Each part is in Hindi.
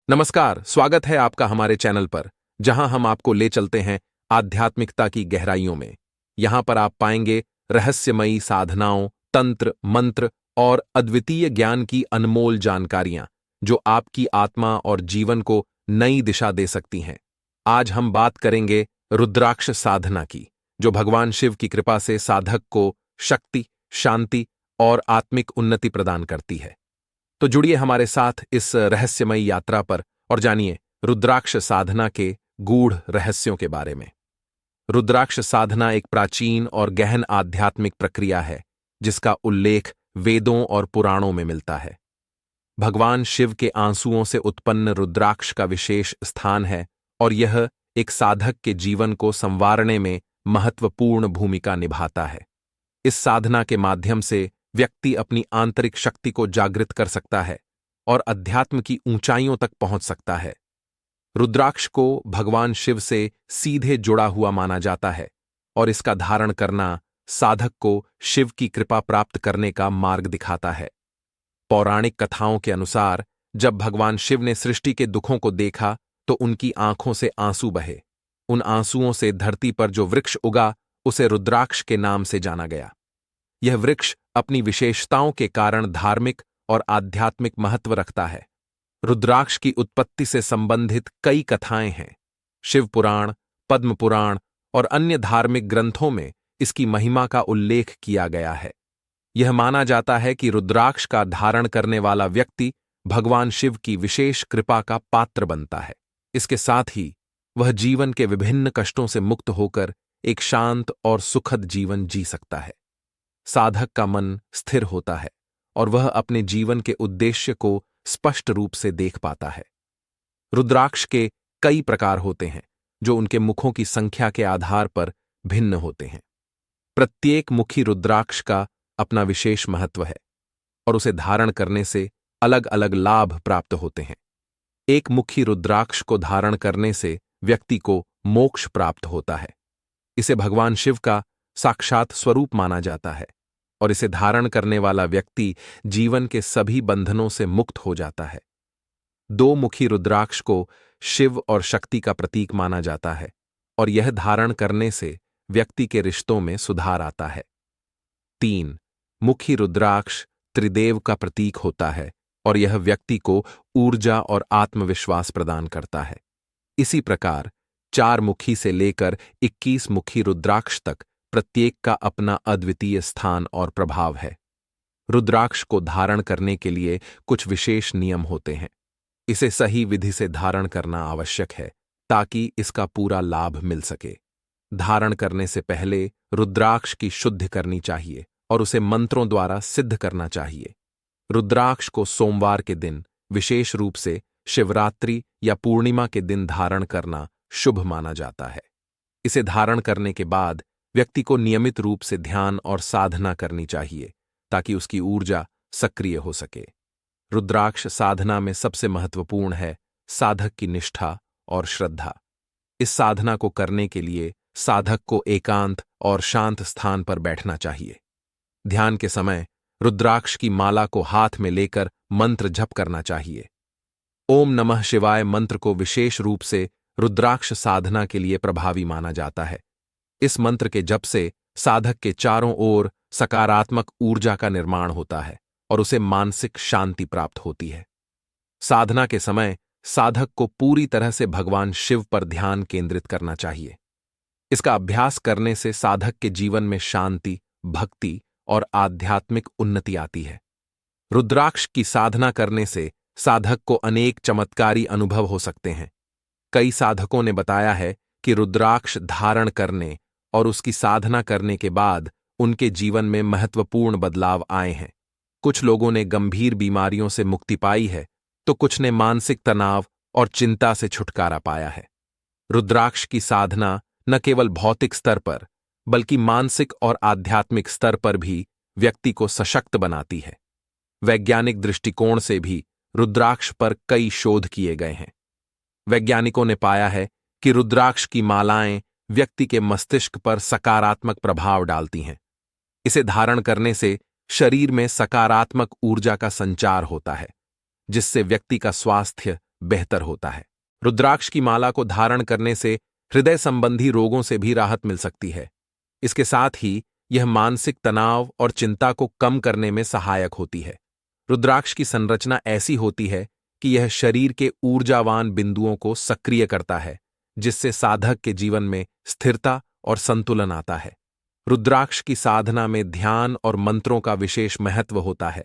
नमस्कार, स्वागत है आपका हमारे चैनल पर, जहां हम आपको ले चलते हैं आध्यात्मिकता की गहराइयों में। यहां पर आप पाएंगे रहस्यमयी साधनाओं, तंत्र, मंत्र और अद्वितीय ज्ञान की अनमोल जानकारियां, जो आपकी आत्मा और जीवन को नई दिशा दे सकती हैं। आज हम बात करेंगे रुद्राक्ष साधना की, जो भगवान शिव की कृपा से साधक को शक्ति, शांति और आत्मिक उन्नति प्रदान करती है। तो जुड़िए हमारे साथ इस रहस्यमयी यात्रा पर और जानिए रुद्राक्ष साधना के गूढ़ रहस्यों के बारे में। रुद्राक्ष साधना एक प्राचीन और गहन आध्यात्मिक प्रक्रिया है, जिसका उल्लेख वेदों और पुराणों में मिलता है। भगवान शिव के आंसुओं से उत्पन्न रुद्राक्ष का विशेष स्थान है और यह एक साधक के जीवन को संवारने में महत्वपूर्ण भूमिका निभाता है। इस साधना के माध्यम से व्यक्ति अपनी आंतरिक शक्ति को जागृत कर सकता है और अध्यात्म की ऊंचाइयों तक पहुंच सकता है। रुद्राक्ष को भगवान शिव से सीधे जुड़ा हुआ माना जाता है और इसका धारण करना साधक को शिव की कृपा प्राप्त करने का मार्ग दिखाता है। पौराणिक कथाओं के अनुसार जब भगवान शिव ने सृष्टि के दुखों को देखा तो उनकी आंखों से आंसू बहे। उन आंसुओं से धरती पर जो वृक्ष उगा उसे रुद्राक्ष के नाम से जाना गया। यह वृक्ष अपनी विशेषताओं के कारण धार्मिक और आध्यात्मिक महत्व रखता है। रुद्राक्ष की उत्पत्ति से संबंधित कई कथाएं हैं। शिव पुराण, पद्म पुराण और अन्य धार्मिक ग्रंथों में इसकी महिमा का उल्लेख किया गया है। यह माना जाता है कि रुद्राक्ष का धारण करने वाला व्यक्ति भगवान शिव की विशेष कृपा का पात्र बनता है। इसके साथ ही वह जीवन के विभिन्न कष्टों से मुक्त होकर एक शांत और सुखद जीवन जी सकता है। साधक का मन स्थिर होता है और वह अपने जीवन के उद्देश्य को स्पष्ट रूप से देख पाता है। रुद्राक्ष के कई प्रकार होते हैं, जो उनके मुखों की संख्या के आधार पर भिन्न होते हैं। प्रत्येक मुखी रुद्राक्ष का अपना विशेष महत्व है और उसे धारण करने से अलग अलग लाभ प्राप्त होते हैं। एक मुखी रुद्राक्ष को धारण करने से व्यक्ति को मोक्ष प्राप्त होता है। इसे भगवान शिव का साक्षात स्वरूप माना जाता है और इसे धारण करने वाला व्यक्ति जीवन के सभी बंधनों से मुक्त हो जाता है। दो मुखी रुद्राक्ष को शिव और शक्ति का प्रतीक माना जाता है और यह धारण करने से व्यक्ति के रिश्तों में सुधार आता है। 3 मुखी रुद्राक्ष त्रिदेव का प्रतीक होता है और यह व्यक्ति को ऊर्जा और आत्मविश्वास प्रदान करता है। इसी प्रकार 4 मुखी से लेकर 21 मुखी रुद्राक्ष तक प्रत्येक का अपना अद्वितीय स्थान और प्रभाव है। रुद्राक्ष को धारण करने के लिए कुछ विशेष नियम होते हैं। इसे सही विधि से धारण करना आवश्यक है ताकि इसका पूरा लाभ मिल सके। धारण करने से पहले रुद्राक्ष की शुद्धि करनी चाहिए और उसे मंत्रों द्वारा सिद्ध करना चाहिए। रुद्राक्ष को सोमवार के दिन, विशेष रूप से शिवरात्रि या पूर्णिमा के दिन धारण करना शुभ माना जाता है। इसे धारण करने के बाद व्यक्ति को नियमित रूप से ध्यान और साधना करनी चाहिए ताकि उसकी ऊर्जा सक्रिय हो सके। रुद्राक्ष साधना में सबसे महत्वपूर्ण है साधक की निष्ठा और श्रद्धा। इस साधना को करने के लिए साधक को एकांत और शांत स्थान पर बैठना चाहिए। ध्यान के समय रुद्राक्ष की माला को हाथ में लेकर मंत्र जप करना चाहिए। ओम नमः शिवाय मंत्र को विशेष रूप से रुद्राक्ष साधना के लिए प्रभावी माना जाता है। इस मंत्र के जप से साधक के चारों ओर सकारात्मक ऊर्जा का निर्माण होता है और उसे मानसिक शांति प्राप्त होती है। साधना के समय साधक को पूरी तरह से भगवान शिव पर ध्यान केंद्रित करना चाहिए। इसका अभ्यास करने से साधक के जीवन में शांति, भक्ति और आध्यात्मिक उन्नति आती है। रुद्राक्ष की साधना करने से साधक को अनेक चमत्कारी अनुभव हो सकते हैं। कई साधकों ने बताया है कि रुद्राक्ष धारण करने और उसकी साधना करने के बाद उनके जीवन में महत्वपूर्ण बदलाव आए हैं। कुछ लोगों ने गंभीर बीमारियों से मुक्ति पाई है, तो कुछ ने मानसिक तनाव और चिंता से छुटकारा पाया है। रुद्राक्ष की साधना न केवल भौतिक स्तर पर, बल्कि मानसिक और आध्यात्मिक स्तर पर भी व्यक्ति को सशक्त बनाती है। वैज्ञानिक दृष्टिकोण से भी रुद्राक्ष पर कई शोध किए गए हैं। वैज्ञानिकों ने पाया है कि रुद्राक्ष की मालाएं व्यक्ति के मस्तिष्क पर सकारात्मक प्रभाव डालती हैं। इसे धारण करने से शरीर में सकारात्मक ऊर्जा का संचार होता है, जिससे व्यक्ति का स्वास्थ्य बेहतर होता है। रुद्राक्ष की माला को धारण करने से हृदय संबंधी रोगों से भी राहत मिल सकती है। इसके साथ ही यह मानसिक तनाव और चिंता को कम करने में सहायक होती है। रुद्राक्ष की संरचना ऐसी होती है कि यह शरीर के ऊर्जावान बिंदुओं को सक्रिय करता है, जिससे साधक के जीवन में स्थिरता और संतुलन आता है। रुद्राक्ष की साधना में ध्यान और मंत्रों का विशेष महत्व होता है।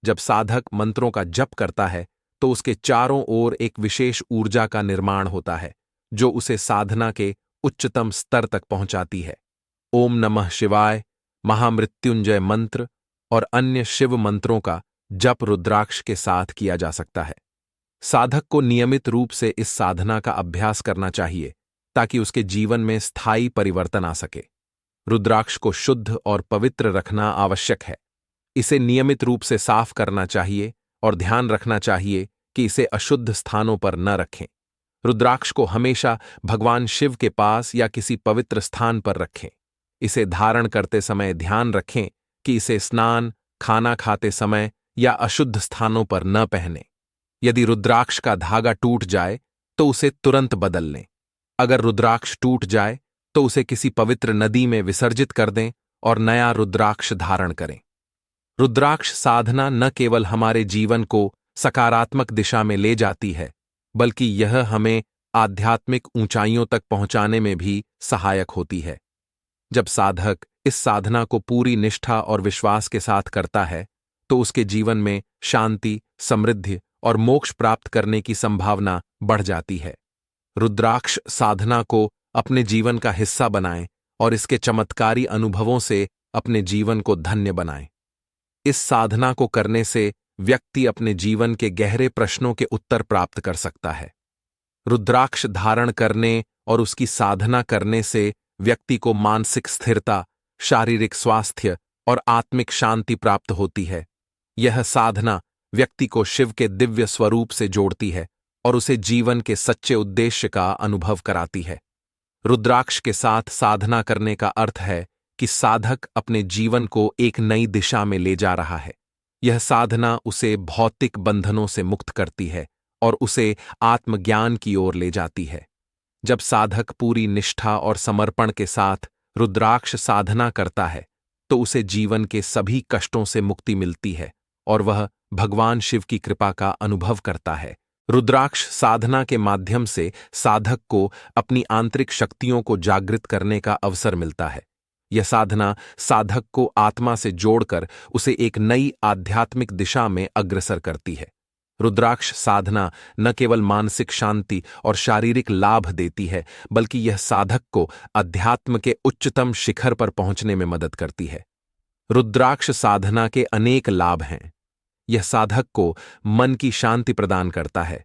जब साधक मंत्रों का जप करता है तो उसके चारों ओर एक विशेष ऊर्जा का निर्माण होता है, जो उसे साधना के उच्चतम स्तर तक पहुंचाती है। ओम नमः शिवाय, महामृत्युंजय मंत्र और अन्य शिव मंत्रों का जप रुद्राक्ष के साथ किया जा सकता है। साधक को नियमित रूप से इस साधना का अभ्यास करना चाहिए ताकि उसके जीवन में स्थायी परिवर्तन आ सके। रुद्राक्ष को शुद्ध और पवित्र रखना आवश्यक है। इसे नियमित रूप से साफ करना चाहिए और ध्यान रखना चाहिए कि इसे अशुद्ध स्थानों पर न रखें। रुद्राक्ष को हमेशा भगवान शिव के पास या किसी पवित्र स्थान पर रखें। इसे धारण करते समय ध्यान रखें कि इसे स्नान, खाना खाते समय या अशुद्ध स्थानों पर न पहनें। यदि रुद्राक्ष का धागा टूट जाए तो उसे तुरंत बदल लें। अगर रुद्राक्ष टूट जाए तो उसे किसी पवित्र नदी में विसर्जित कर दें और नया रुद्राक्ष धारण करें। रुद्राक्ष साधना न केवल हमारे जीवन को सकारात्मक दिशा में ले जाती है, बल्कि यह हमें आध्यात्मिक ऊंचाइयों तक पहुंचाने में भी सहायक होती है। जब साधक इस साधना को पूरी निष्ठा और विश्वास के साथ करता है, तो उसके जीवन में शांति, समृद्धि और मोक्ष प्राप्त करने की संभावना बढ़ जाती है। रुद्राक्ष साधना को अपने जीवन का हिस्सा बनाएं और इसके चमत्कारी अनुभवों से अपने जीवन को धन्य बनाएं। इस साधना को करने से व्यक्ति अपने जीवन के गहरे प्रश्नों के उत्तर प्राप्त कर सकता है। रुद्राक्ष धारण करने और उसकी साधना करने से व्यक्ति को मानसिक स्थिरता, शारीरिक स्वास्थ्य और आत्मिक शांति प्राप्त होती है। यह साधना व्यक्ति को शिव के दिव्य स्वरूप से जोड़ती है और उसे जीवन के सच्चे उद्देश्य का अनुभव कराती है। रुद्राक्ष के साथ साधना करने का अर्थ है कि साधक अपने जीवन को एक नई दिशा में ले जा रहा है। यह साधना उसे भौतिक बंधनों से मुक्त करती है और उसे आत्मज्ञान की ओर ले जाती है। जब साधक पूरी निष्ठा और समर्पण के साथ रुद्राक्ष साधना करता है, तो उसे जीवन के सभी कष्टों से मुक्ति मिलती है और वह भगवान शिव की कृपा का अनुभव करता है। रुद्राक्ष साधना के माध्यम से साधक को अपनी आंतरिक शक्तियों को जागृत करने का अवसर मिलता है। यह साधना साधक को आत्मा से जोड़कर उसे एक नई आध्यात्मिक दिशा में अग्रसर करती है। रुद्राक्ष साधना न केवल मानसिक शांति और शारीरिक लाभ देती है, बल्कि यह साधक को अध्यात्म के उच्चतम शिखर पर पहुंचने में मदद करती है। रुद्राक्ष साधना के अनेक लाभ हैं। यह साधक को मन की शांति प्रदान करता है,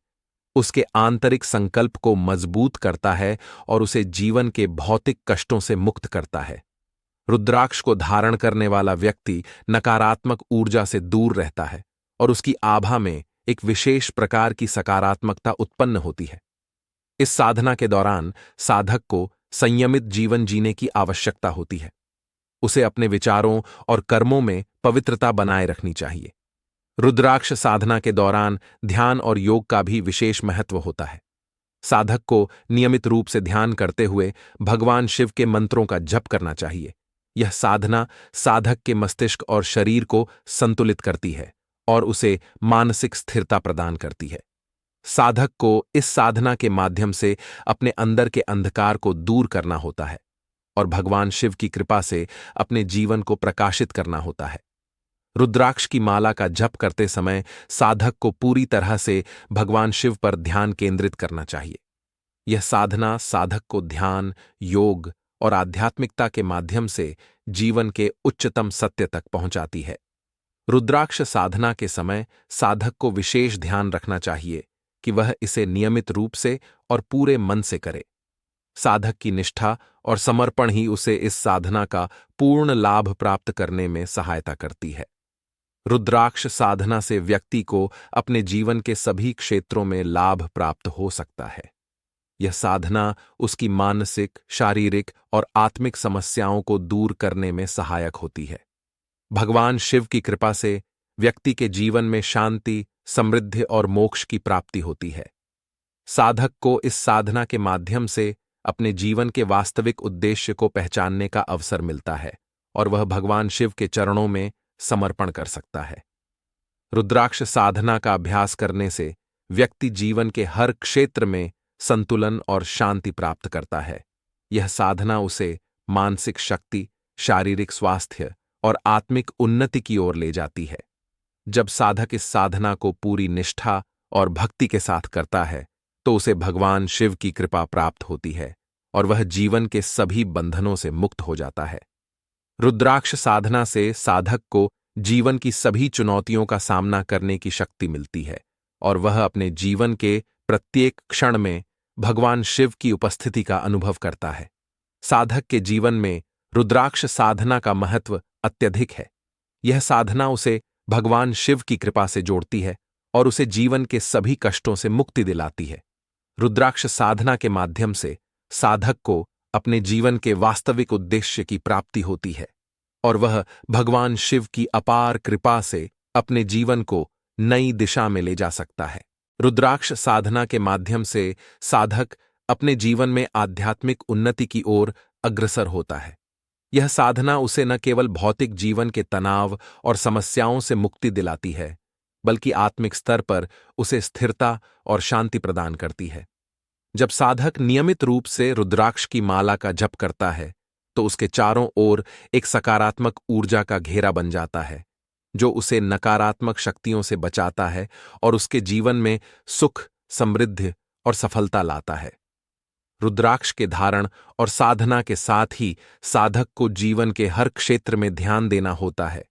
उसके आंतरिक संकल्प को मजबूत करता है और उसे जीवन के भौतिक कष्टों से मुक्त करता है। रुद्राक्ष को धारण करने वाला व्यक्ति नकारात्मक ऊर्जा से दूर रहता है और उसकी आभा में एक विशेष प्रकार की सकारात्मकता उत्पन्न होती है। इस साधना के दौरान साधक को संयमित जीवन जीने की आवश्यकता होती है। उसे अपने विचारों और कर्मों में पवित्रता बनाए रखनी चाहिए। रुद्राक्ष साधना के दौरान ध्यान और योग का भी विशेष महत्व होता है। साधक को नियमित रूप से ध्यान करते हुए भगवान शिव के मंत्रों का जप करना चाहिए। यह साधना साधक के मस्तिष्क और शरीर को संतुलित करती है और उसे मानसिक स्थिरता प्रदान करती है। साधक को इस साधना के माध्यम से अपने अंदर के अंधकार को दूर करना होता है और भगवान शिव की कृपा से अपने जीवन को प्रकाशित करना होता है। रुद्राक्ष की माला का जप करते समय साधक को पूरी तरह से भगवान शिव पर ध्यान केंद्रित करना चाहिए। यह साधना साधक को ध्यान, योग और आध्यात्मिकता के माध्यम से जीवन के उच्चतम सत्य तक पहुंचाती है। रुद्राक्ष साधना के समय साधक को विशेष ध्यान रखना चाहिए कि वह इसे नियमित रूप से और पूरे मन से करे। साधक की निष्ठा और समर्पण ही उसे इस साधना का पूर्ण लाभ प्राप्त करने में सहायता करती है। रुद्राक्ष साधना से व्यक्ति को अपने जीवन के सभी क्षेत्रों में लाभ प्राप्त हो सकता है। यह साधना उसकी मानसिक, शारीरिक और आत्मिक समस्याओं को दूर करने में सहायक होती है। भगवान शिव की कृपा से व्यक्ति के जीवन में शांति, समृद्धि और मोक्ष की प्राप्ति होती है। साधक को इस साधना के माध्यम से अपने जीवन के वास्तविक उद्देश्य को पहचानने का अवसर मिलता है और वह भगवान शिव के चरणों में समर्पण कर सकता है। रुद्राक्ष साधना का अभ्यास करने से व्यक्ति जीवन के हर क्षेत्र में संतुलन और शांति प्राप्त करता है। यह साधना उसे मानसिक शक्ति, शारीरिक स्वास्थ्य और आत्मिक उन्नति की ओर ले जाती है। जब साधक इस साधना को पूरी निष्ठा और भक्ति के साथ करता है तो उसे भगवान शिव की कृपा प्राप्त होती है और वह जीवन के सभी बंधनों से मुक्त हो जाता है। रुद्राक्ष साधना से साधक को जीवन की सभी चुनौतियों का सामना करने की शक्ति मिलती है और वह अपने जीवन के प्रत्येक क्षण में भगवान शिव की उपस्थिति का अनुभव करता है। साधक के जीवन में रुद्राक्ष साधना का महत्व अत्यधिक है। यह साधना उसे भगवान शिव की कृपा से जोड़ती है और उसे जीवन के सभी कष्टों से मुक्ति दिलाती है। रुद्राक्ष साधना के माध्यम से साधक को अपने जीवन के वास्तविक उद्देश्य की प्राप्ति होती है और वह भगवान शिव की अपार कृपा से अपने जीवन को नई दिशा में ले जा सकता है। रुद्राक्ष साधना के माध्यम से साधक अपने जीवन में आध्यात्मिक उन्नति की ओर अग्रसर होता है। यह साधना उसे न केवल भौतिक जीवन के तनाव और समस्याओं से मुक्ति दिलाती है, बल्कि आत्मिक स्तर पर उसे स्थिरता और शांति प्रदान करती है। जब साधक नियमित रूप से रुद्राक्ष की माला का जप करता है तो उसके चारों ओर एक सकारात्मक ऊर्जा का घेरा बन जाता है, जो उसे नकारात्मक शक्तियों से बचाता है और उसके जीवन में सुख, समृद्धि और सफलता लाता है। रुद्राक्ष के धारण और साधना के साथ ही साधक को जीवन के हर क्षेत्र में ध्यान देना होता है,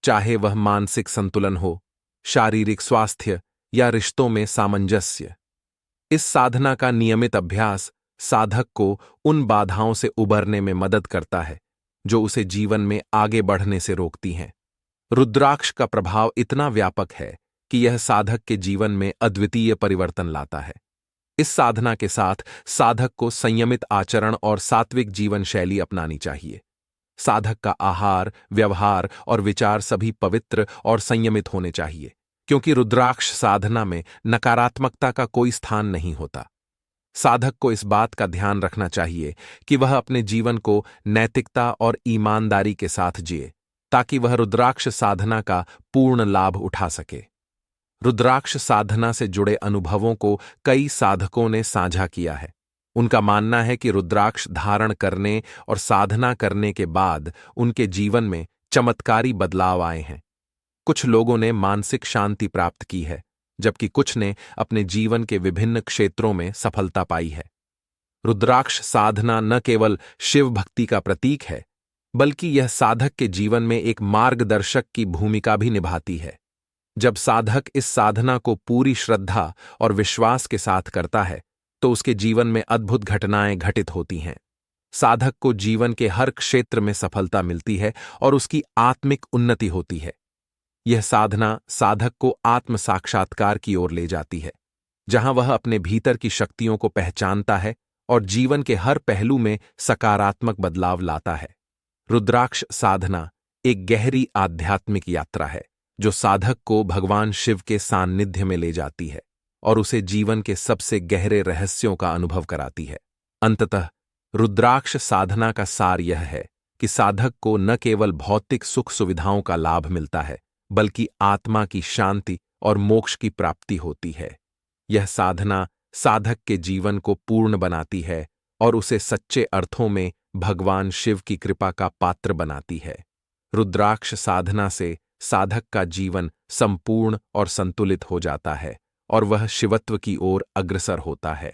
चाहे वह मानसिक संतुलन हो, शारीरिक स्वास्थ्य या रिश्तों में सामंजस्य। इस साधना का नियमित अभ्यास साधक को उन बाधाओं से उबरने में मदद करता है जो उसे जीवन में आगे बढ़ने से रोकती हैं। रुद्राक्ष का प्रभाव इतना व्यापक है कि यह साधक के जीवन में अद्वितीय परिवर्तन लाता है। इस साधना के साथ साधक को संयमित आचरण और सात्विक जीवन शैली अपनानी चाहिए। साधक का आहार, व्यवहार और विचार सभी पवित्र और संयमित होने चाहिए, क्योंकि रुद्राक्ष साधना में नकारात्मकता का कोई स्थान नहीं होता। साधक को इस बात का ध्यान रखना चाहिए कि वह अपने जीवन को नैतिकता और ईमानदारी के साथ जिए, ताकि वह रुद्राक्ष साधना का पूर्ण लाभ उठा सके। रुद्राक्ष साधना से जुड़े अनुभवों को कई साधकों ने साझा किया है। उनका मानना है कि रुद्राक्ष धारण करने और साधना करने के बाद उनके जीवन में चमत्कारी बदलाव आए हैं। कुछ लोगों ने मानसिक शांति प्राप्त की है, जबकि कुछ ने अपने जीवन के विभिन्न क्षेत्रों में सफलता पाई है। रुद्राक्ष साधना न केवल शिव भक्ति का प्रतीक है, बल्कि यह साधक के जीवन में एक मार्गदर्शक की भूमिका भी निभाती है। जब साधक इस साधना को पूरी श्रद्धा और विश्वास के साथ करता है तो उसके जीवन में अद्भुत घटनाएं घटित होती हैं। साधक को जीवन के हर क्षेत्र में सफलता मिलती है और उसकी आत्मिक उन्नति होती है। यह साधना साधक को आत्म साक्षात्कार की ओर ले जाती है, जहां वह अपने भीतर की शक्तियों को पहचानता है और जीवन के हर पहलू में सकारात्मक बदलाव लाता है। रुद्राक्ष साधना एक गहरी आध्यात्मिक यात्रा है जो साधक को भगवान शिव के सान्निध्य में ले जाती है और उसे जीवन के सबसे गहरे रहस्यों का अनुभव कराती है। अंततः रुद्राक्ष साधना का सार यह है कि साधक को न केवल भौतिक सुख सुविधाओं का लाभ मिलता है, बल्कि आत्मा की शांति और मोक्ष की प्राप्ति होती है। यह साधना साधक के जीवन को पूर्ण बनाती है और उसे सच्चे अर्थों में भगवान शिव की कृपा का पात्र बनाती है। रुद्राक्ष साधना से साधक का जीवन संपूर्ण और संतुलित हो जाता है और वह शिवत्व की ओर अग्रसर होता है।